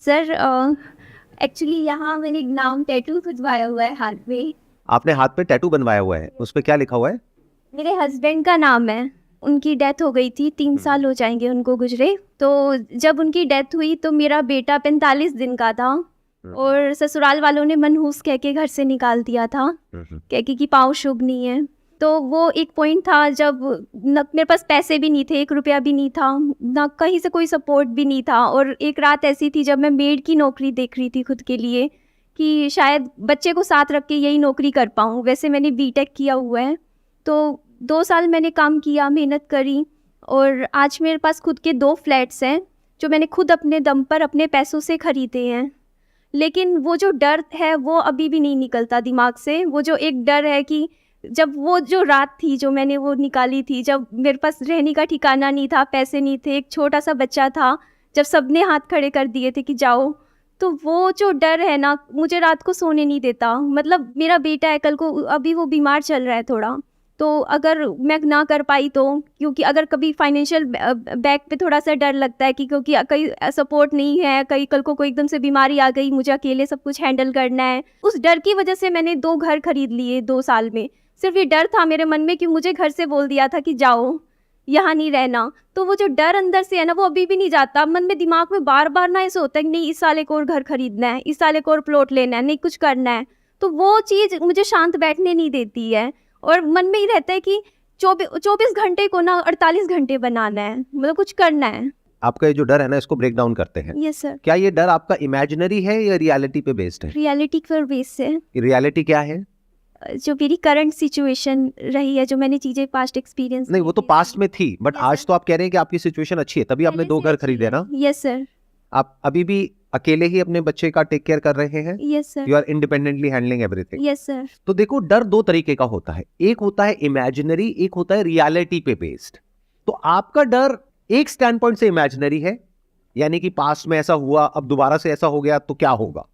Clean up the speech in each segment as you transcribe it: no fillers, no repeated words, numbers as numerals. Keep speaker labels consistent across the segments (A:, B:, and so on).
A: Sir actually यहाँ मैंने एक नाम टैटू खुजवाया हुआ है हाथ में।
B: आपने हाथ पे टैटू बनवाया हुआ है, उस पे क्या लिखा हुआ है?
A: मेरे हस्बैंड का नाम है। उनकी डेथ हो गई थी, 3 साल हो जाएंगे उनको गुजरे। तो जब उनकी डेथ हुई तो मेरा बेटा 45 दिन का था और ससुराल वालों ने मनहूस कह के घर से निकाल दिया था, कह के कि पाँव शुभ नहीं है। तो वो एक पॉइंट था जब न मेरे पास पैसे भी नहीं थे, 1 रुपया भी नहीं था, ना कहीं से कोई सपोर्ट भी नहीं था। और एक रात ऐसी थी जब मैं मेड की नौकरी देख रही थी खुद के लिए कि शायद बच्चे को साथ रख के यही नौकरी कर पाऊँ। वैसे मैंने बीटेक किया हुआ है, तो 2 साल मैंने काम किया, मेहनत करी और आज मेरे पास खुद के 2 फ्लैट्स हैं जो मैंने खुद अपने दम पर अपने पैसों से ख़रीदे हैं। लेकिन वो जो डर है वो अभी भी नहीं निकलता दिमाग से। वो जो एक डर है कि जब वो जो रात थी जो मैंने वो निकाली थी, जब मेरे पास रहने का ठिकाना नहीं था, पैसे नहीं थे, एक छोटा सा बच्चा था, जब सबने हाथ खड़े कर दिए थे कि जाओ, तो वो जो डर है ना मुझे रात को सोने नहीं देता। मतलब मेरा बेटा है, कल को अभी वो बीमार चल रहा है थोड़ा, तो अगर मैं ना कर पाई तो, क्योंकि अगर कभी फाइनेंशियल बैक पे थोड़ा सा डर लगता है कि क्योंकि कहीं सपोर्ट नहीं है, कहीं कल को कोई एकदम से बीमारी आ गई, मुझे अकेले सब कुछ हैंडल करना है। उस डर की वजह से मैंने 2 घर खरीद लिए 2 साल में। सिर्फ ये डर था मेरे मन में कि मुझे घर से बोल दिया था कि जाओ, यहाँ नहीं रहना। तो वो जो डर अंदर से है ना वो अभी भी नहीं जाता। मन में दिमाग में बार बार ना ऐसे होता है कि नहीं इस साल एक और घर खरीदना है, इस साल एक और प्लॉट लेना है, नहीं कुछ करना है। तो वो चीज़ मुझे शांत बैठने नहीं देती है और मन में ही रहता है कि 24 घंटे को ना 48 घंटे बनाना है, मतलब कुछ करना है।
B: आपका ये जो डर है ना, इसको ब्रेक डाउन करते हैं।
A: Yes sir.
B: क्या ये डर आपका इमेजिनरी है या रियलिटी पे बेस्ड है?
A: रियलिटी पर बेस से
B: रियलिटी क्या है?
A: जो मेरी करंट सिचुएशन रही है, जो मैंने चीज़ें पास्ट एक्सपीरियंस
B: नहीं, वो तो पास्ट में थी, बट
A: Yes,
B: आज
A: sir.
B: तो आप कह रहे हैं कि आपकी सिचुएशन अच्छी है, तभी आपने 2 घर खरीदे ना।
A: Yes sir.
B: आप अभी भी अकेले ही अपने बच्चे का टेक केयर कर रहे हैं?
A: Yes sir.
B: You are independently handling everything?
A: Yes sir.
B: तो देखो, डर 2 तरीके का होता है, एक होता है इमेजिनरी, एक होता है रियलिटी पे बेस्ड। तो आपका डर एक स्टैंड पॉइंट से इमेजिनरी है, यानी कि पास्ट में ऐसा हुआ, अब दोबारा से ऐसा हो गया तो क्या होगा।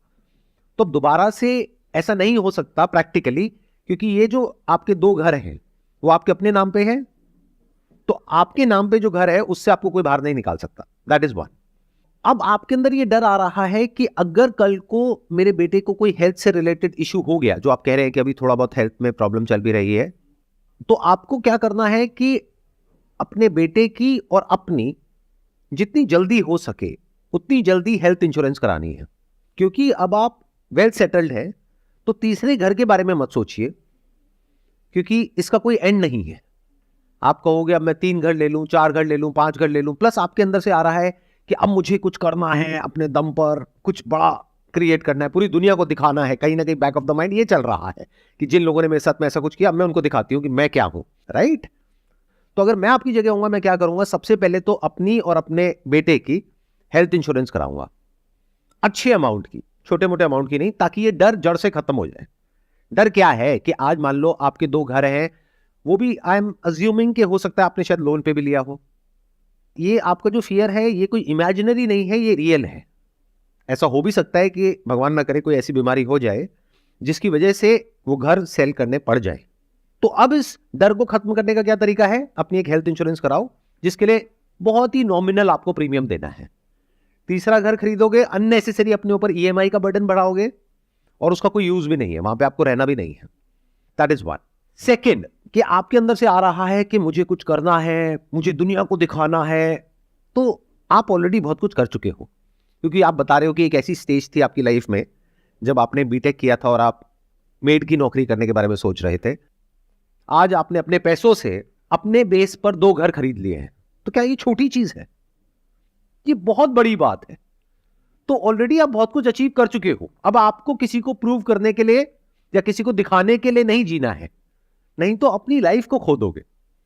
B: तो दोबारा से ऐसा नहीं हो सकता प्रैक्टिकली, क्योंकि ये जो आपके 2 घर हैं वो आपके अपने नाम पे है, तो आपके नाम पे जो घर है उससे आपको कोई बाहर नहीं निकाल सकता। That is one. अब आपके अंदर ये डर आ रहा है कि अगर कल को मेरे बेटे को कोई हेल्थ से रिलेटेड इश्यू हो गया, जो आप कह रहे हैं कि अभी थोड़ा बहुत हेल्थ में प्रॉब्लम चल भी रही है, तो आपको क्या करना है कि अपने बेटे की और अपनी जितनी जल्दी हो सके उतनी जल्दी हेल्थ इंश्योरेंस करानी है। क्योंकि अब आप वेल सेटल्ड हैं, तो तीसरे घर के बारे में मत सोचिए, क्योंकि इसका कोई एंड नहीं है। आप कहोगे अब मैं 3 घर ले लूं, 4 घर ले लूं, 5 घर ले लूं, प्लस आपके अंदर से आ रहा है कि अब मुझे कुछ करना है, अपने दम पर कुछ बड़ा क्रिएट करना है, पूरी दुनिया को दिखाना है। कहीं ना कहीं बैक ऑफ द माइंड ये चल रहा है कि जिन लोगों ने मेरे साथ में ऐसा कुछ किया, अब मैं उनको दिखाती हूं कि मैं क्या हूं। राइट? तो अगर मैं आपकी जगह होऊंगा, मैं क्या करूंगा, सबसे पहले तो अपनी और अपने बेटे की हेल्थ इंश्योरेंस कराऊंगा, अच्छे अमाउंट की, छोटे मोटे अमाउंट की नहीं, ताकि ये डर जड़ से खत्म हो जाए। डर क्या है कि आज मान लो आपके 2 घर हैं, वो भी आई एम अज्यूमिंग कि हो सकता है आपने शायद लोन पे भी लिया हो। ये आपका जो फियर है ये कोई इमेजिनरी नहीं है, ये रियल है। ऐसा हो भी सकता है कि भगवान ना करे कोई ऐसी बीमारी हो जाए जिसकी वजह से वो घर सेल करने पड़ जाए। तो अब इस डर को खत्म करने का क्या तरीका है? अपनी एक हेल्थ इंश्योरेंस कराओ, जिसके लिए बहुत ही नॉमिनल आपको प्रीमियम देना है। तीसरा घर खरीदोगे, अननेसेसरी अपने ऊपर ईएमआई का बर्डन बढ़ाओगे और उसका कोई यूज भी नहीं है, वहां पे आपको रहना भी नहीं है। That is one. सेकेंड, कि आपके अंदर से आ रहा है कि मुझे कुछ करना है, मुझे दुनिया को दिखाना है, तो आप ऑलरेडी बहुत कुछ कर चुके हो, क्योंकि आप बता रहे हो कि एक ऐसी स्टेज थी आपकी लाइफ में जब आपने बीटेक किया था और आप मेड की नौकरी करने के बारे में सोच रहे थे। आज आपने अपने पैसों से अपने बेस पर 2 घर खरीद लिए हैं। तो क्या ये छोटी चीज है? ये बहुत बड़ी बात है। तो ऑलरेडी आप बहुत कुछ अचीव कर चुके हो। अब आपको किसी को प्रूव करने के लिए या किसी को दिखाने के लिए नहीं जीना है, नहीं तो अपनी लाइफ को खो दोगे।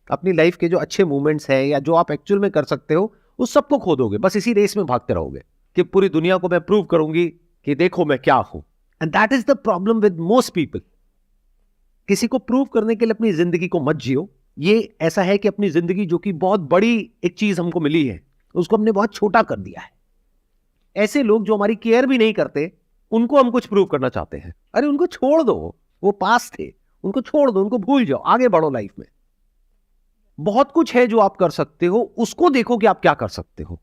B: अपनी लाइफ के जो अच्छे मोमेंट्स हैं या जो आप एक्चुअल में कर सकते हो, उस सबको खो दोगे। बस इसी रेस में भागते रहोगे कि पूरी दुनिया को मैं प्रूव करूंगी कि देखो मैं क्या हूं। And that is the problem with most people. किसी को प्रूव करने के लिए अपनी जिंदगी को मत जियो। ये ऐसा है कि अपनी जिंदगी, जो कि बहुत बड़ी एक चीज हमको मिली है, उसको हमने बहुत छोटा कर दिया है। ऐसे लोग जो हमारी केयर भी नहीं करते, उनको हम कुछ प्रूव करना चाहते हैं। अरे उनको छोड़ दो, वो पास थे, उनको छोड़ दो, उनको भूल जाओ, आगे बढ़ो लाइफ में। बहुत कुछ है जो आप कर सकते हो, उसको देखो कि आप क्या कर सकते हो।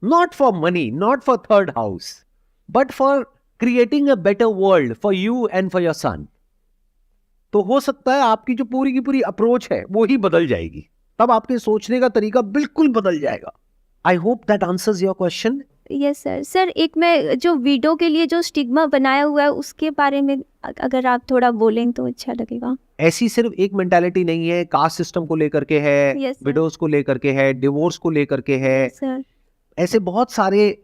B: not for money, not for third house, but for creating a better world for you and for your son. तो हो सकता है आपकी जो पूरी की पूरी अप्रोच है वो ही बदल जाएगी, तब आपके सोचने का तरीका बिल्कुल बदल जाएगा. I hope that answers your question.
A: Yes sir. Sir एक मैं जो वीडो के लिए जो स्टिग्मा बनाया हुआ है उसके बारे में अगर आप थोड़ा बोलें तो अच्छा लगेगा.
B: ऐसी सिर्फ एक मेंटालिटी नहीं है, कास्ट सिस्टम को लेकर के है,
A: Yes, sir.
B: विडोज को लेकर के है, डिवोर्स को लेकर के है,
A: सर.
B: ऐसे बहुत सारे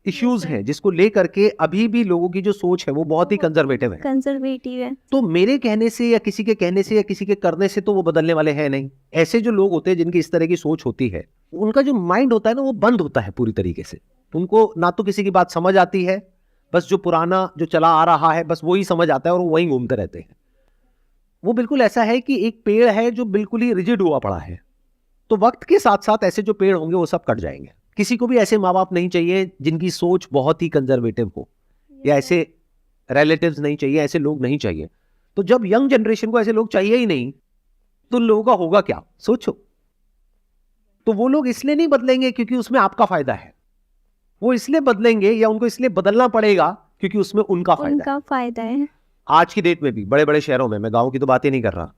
B: इश्यूज हैं जिसको लेकर के अभी भी लोगों की जो सोच है वो बहुत ही कंजर्वेटिव है.
A: कंजर्वेटिव है.
B: तो मेरे कहने से या किसी के कहने से या किसी के करने से तो वो बदलने वाले हैं नहीं. ऐसे जो लोग होते हैं जिनकी इस तरह की सोच होती है, उनका जो माइंड होता है ना वो बंद होता है पूरी तरीके से. उनको ना तो किसी की बात समझ आती है, बस जो पुराना जो चला आ रहा है बस वही समझ आता है और वो वहीं घूमते रहते हैं. वो बिल्कुल ऐसा है कि एक पेड़ है जो बिल्कुल ही रिजिड हुआ पड़ा है, तो वक्त के साथ साथ ऐसे जो पेड़ होंगे वो सब कट जाएंगे. किसी को भी ऐसे माँ बाप नहीं चाहिए जिनकी सोच बहुत ही कंजर्वेटिव हो, या ऐसे रिलेटिव्स नहीं चाहिए, ऐसे लोग नहीं चाहिए. तो जब यंग जनरेशन को ऐसे लोग चाहिए ही नहीं तो उन लोगों का होगा क्या, सोचो. तो वो लोग इसलिए नहीं बदलेंगे क्योंकि उसमें आपका फायदा है, वो इसलिए बदलेंगे या उनको इसलिए बदलना पड़ेगा क्योंकि उसमें उनका
A: फायदा है.
B: आज की डेट में भी बड़े बड़े शहरों में, मैं गांव की तो बात ही नहीं कर रहा,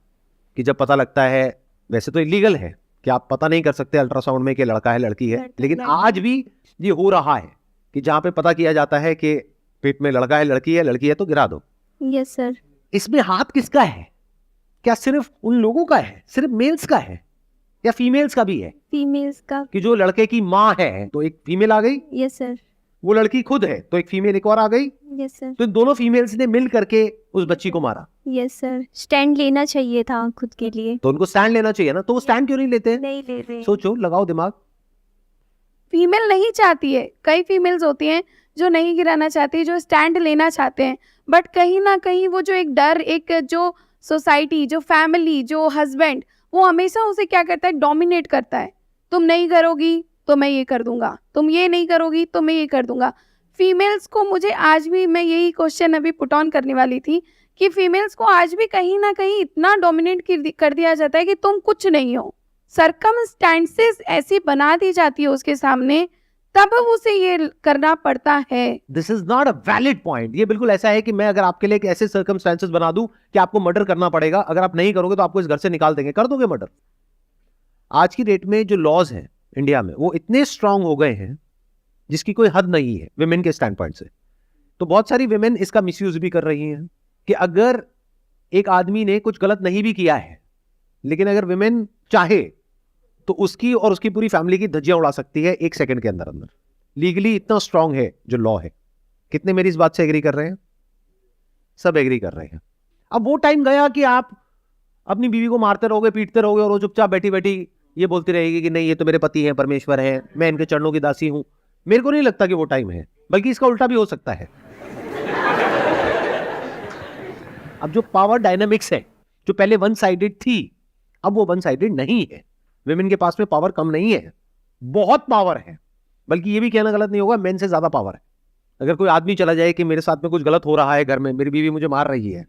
B: कि जब पता लगता है, वैसे तो इलीगल है कि आप पता नहीं कर सकते अल्ट्रासाउंड में कि लड़का है लड़की है, लेकिन आज भी ये हो रहा है कि जहां पे पता किया जाता है कि पेट में लड़का है लड़की है तो गिरा दो.
A: Yes sir.
B: इसमें हाथ किसका है? क्या सिर्फ उन लोगों का है, सिर्फ मेल्स का है, या फीमेल्स का भी है?
A: फीमेल्स का.
B: कि जो लड़के की माँ है तो एक फीमेल आ गई,
A: यस सर.
B: वो लड़की खुद है तो एक फीमेल एक और आ गई,
A: यस सर.
B: तो इन दोनों फीमेल्स ने मिल करके उस बच्ची को मारा.
A: Yes sir. स्टैंड लेना चाहिए था खुद के लिए.
B: तो उनको स्टैंड लेना चाहिए ना, तो वो स्टैंड क्यों नहीं लेते?
A: नहीं ले रहे.
B: सोचो, लगाओ दिमाग.
C: फीमेल नहीं चाहती है, कई फीमेल्स होती हैं जो नहीं गिराना चाहती, जो स्टैंड लेना चाहते हैं, बट कहीं ना कहीं वो जो एक डर, एक जो सोसाइटी, जो फैमिली, जो हस्बैंड, वो हमेशा उसे क्या करता है, डोमिनेट करता है. तुम नहीं करोगी तो मैं ये कर दूंगा, तुम ये नहीं करोगी तो मैं ये कर दूंगा. फीमेल्स को, मुझे आज भी, मैं यही क्वेश्चन अभी पुट ऑन करने वाली थी कि फीमेल्स को आज भी कहीं ना कहीं इतना डोमिनेट कर दिया जाता है कि तुम कुछ नहीं हो. सर्कमस्टेंसेस ऐसी बना दी जाती है उसके सामने, तब उसे ये करना पड़ता है.
B: This is not a valid point. ये बिल्कुल ऐसा है कि मैं अगर आपके लिए एक ऐसे सर्कमस्टेंसेस बना दूं कि आपको मर्डर करना पड़ेगा, अगर आप नहीं करोगे तो आपको इस घर से निकाल देंगे, कर दोगे मर्डर. आज की डेट में जो लॉज हैं इंडिया में वो इतने स्ट्रांग हो गए हैं जिसकी कोई हद नहीं है विमेन के स्टैंड पॉइंट से. तो बहुत सारी विमेन इसका मिसयूज भी कर रही हैं कि अगर एक आदमी ने कुछ गलत नहीं भी किया है, लेकिन अगर विमेन चाहे तो उसकी और उसकी पूरी फैमिली की धज्जियां उड़ा सकती है एक सेकंड के अंदर अंदर. लीगली इतना स्ट्रांग है जो लॉ है. कितने मेरी इस बात से एग्री कर रहे हैं? सब एग्री कर रहे हैं. अब वो टाइम गया कि आप अपनी बीवी को मारते रहोगे, पीटते रहोगे और वो चुपचाप बैठी बैठी ये बोलती रहेगी कि नहीं, ये तो मेरे पति हैं, परमेश्वर है, मैं इनके चरणों की दासी हूं. मेरे को नहीं लगता कि वो टाइम है, बल्कि इसका उल्टा भी हो सकता है. अब जो पावर डायनामिक्स है जो पहले वन साइडेड थी, अब वो वन साइडेड नहीं है. विमेन के पास में पावर कम नहीं है, बहुत पावर है. बल्कि ये भी कहना गलत नहीं होगा, मेन से ज्यादा पावर है. अगर कोई आदमी चला जाए कि मेरे साथ में कुछ गलत हो रहा है घर में, मेरी बीवी मुझे मार रही है,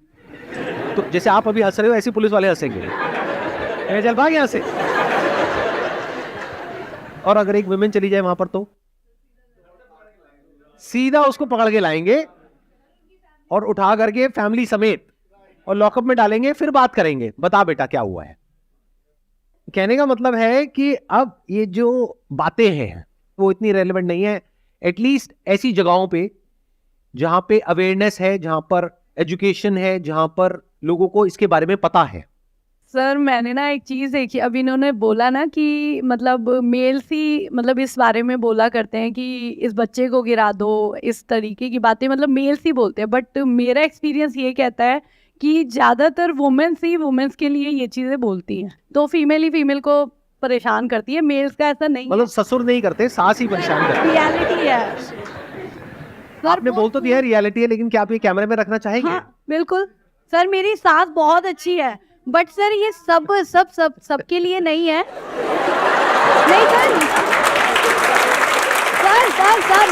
B: तो जैसे आप अभी हंस रहे हो ऐसे पुलिस वाले हंसेंगे, चल भाग यहां से. और अगर एक विमेन चली जाए वहां पर तो सीधा उसको पकड़ के लाएंगे और उठा करके फैमिली समेत और लॉकअप में डालेंगे, फिर बात करेंगे, बता बेटा क्या हुआ है. कहने का मतलब है कि अब ये जो बातें हैं वो इतनी रेलेवेंट नहीं है. एटलीस्ट ऐसी जगहों पे जहां पे अवेयरनेस है, जहां पर एजुकेशन है, जहां पर लोगों को इसके बारे में पता है.
C: सर मैंने ना एक चीज़ देखी, अभी इन्होंने बोला ना कि मतलब मेल्स ही मतलब इस बारे में बोला करते हैं कि इस बच्चे को गिरा दो, इस तरीके की बातें मतलब मेल्स ही बोलते हैं. बट मेरा एक्सपीरियंस ये कहता है कि ज़्यादातर वुमेन्स ही वुमेन्स के लिए ये चीज़ें बोलती हैं, तो फीमेल ही फीमेल को परेशान करती है. मेल्स का ऐसा नहीं,
B: मतलब ससुर नहीं करते, सास ही परेशान करते.
C: रियलिटी है.
B: आपने बोल तो दिया रियलिटी है, लेकिन क्या आप ये कैमरे में रखना चाहेंगे?
C: हाँ बिल्कुल सर, मेरी सास बहुत अच्छी है, बट सर ये सबके लिए नहीं है. नहीं सर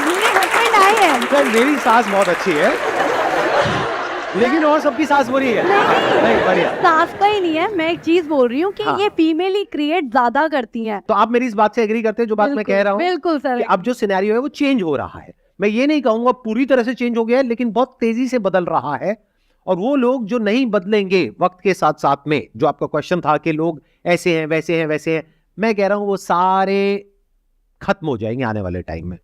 C: मेरे हस्बैंड आए हैं.
B: सर मेरी सास बहुत अच्छी है, लेकिन और सबकी सास बुरी है। नहीं, बढ़िया।
D: सास का ही नहीं है, मैं एक चीज बोल रही हूँ कि
B: हाँ।
D: ये फीमेल ही क्रिएट ज्यादा करती हैं।
B: तो आप मेरी इस बात से एग्री करते हैं जो बात मैं कह रहा हूँ
D: बिल्कुल सर।
B: कि अब जो सिनेरियो है वो चेंज हो रहा है। मैं ये नहीं कहूंगा पूरी तरह से चेंज हो गया है, लेकिन बहुत तेजी से बदल रहा है। और वो लोग जो नहीं बदलेंगे वक्त के साथ साथ में, जो आपका क्वेश्चन था कि लोग ऐसे हैं वैसे हैं वैसे हैं, मैं कह रहा हूं वो सारे खत्म हो जाएंगे आने वाले टाइम में।